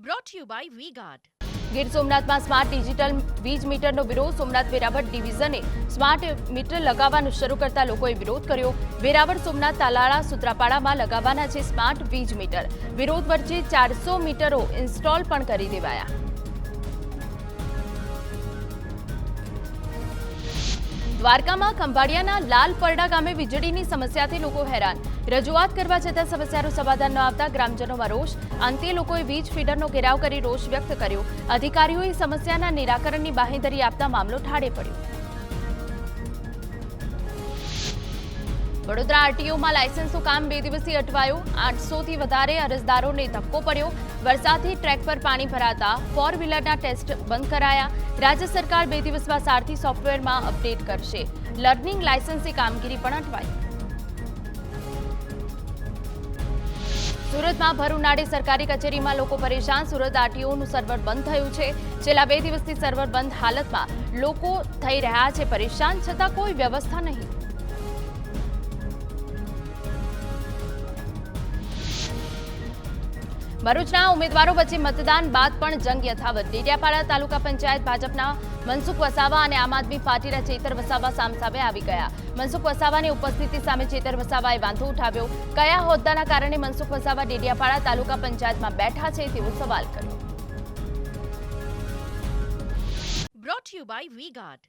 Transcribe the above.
brought to you by V-Guard. Gir સોમનાથમાં smart digital વીજ મીટરનો વિરોધ. સોમનાથ વેરાવળ ડિવિઝને સ્માર્ટ મીટર લગાવવાનું શરૂ કરતા લોકોએ વિરોધ કર્યો. વેરાવળ સોમનાથ તાલાળા સુત્રાપાડામાં લગાવવાના છે સ્માર્ટ વીજ મીટર. વિરોધ વચ્ચે 400 મીટરો ઇન્સ્ટોલ પણ કરી દેવાયા. દ્વારકામાં ખંભાળિયાના લાલપરડા ગામે વીજળીની સમસ્યાથી લોકો હેરાન. રજૂઆત કરવા છતાં સમસ્યાનું સમાધાન ન આવતા ગ્રામજનોમાં રોષ. અંતે લોકોએ વીજ ફીડરનો ઘેરાવ કરી રોષ વ્યક્ત કર્યો. અધિકારીઓએ સમસ્યાના નિરાકરણની બાંહેધરી આપતા મામલો ઠાળે પડ્યો. વડોદરા આરટીઓમાં લાયસન્સનું કામ 2 દિવસથી અટવાયું. 800થી વધારે અરજદારોને ધક્કો પડ્યો. વરસાદથી ટ્રેક પર પાણી ભરાતા 4 વ્હીલરના ટેસ્ટ બંધ કરાયા. રાજ્ય સરકાર 2 દિવસમાં સારથી સોફ્ટવેરમાં અપડેટ કરશે. લર્નિંગ લાયસન્સની કામગીરી પણ અટવાઈ. સુરતમાં ભર ઉનાળે સરકારી કચેરીમાં લોકો પરેશાન. સુરત આરટીઓનું સર્વર બંધ થયું છે. છેલ્લા 2 દિવસથી સર્વર બંધ હાલતમાં લોકો થઈ રહ્યા છે પરેશાન, છતાં કોઈ વ્યવસ્થા નહીં. ભરૂચના ઉમેદવારો વચ્ચે મતદાન બાદ પણ જંગ યથાવત. ડેડિયાપાડા તાલુકા પંચાયત ભાજપના મનસુખ વસાવા અને આમ આદમી પાર્ટીના ચેતર વસાવા સામસામે આવી ગયા. મનસુખ વસાવાની ઉપસ્થિતિ સામે ચેતર વસાવાએ વાંધો ઉઠાવ્યો. કયા હોદ્દાના કારણે મનસુખ વસાવા ડેડિયાપાડા તાલુકા પંચાયતમાં બેઠા છે તેવો સવાલ કર્યો. Brought to you by V-Guard.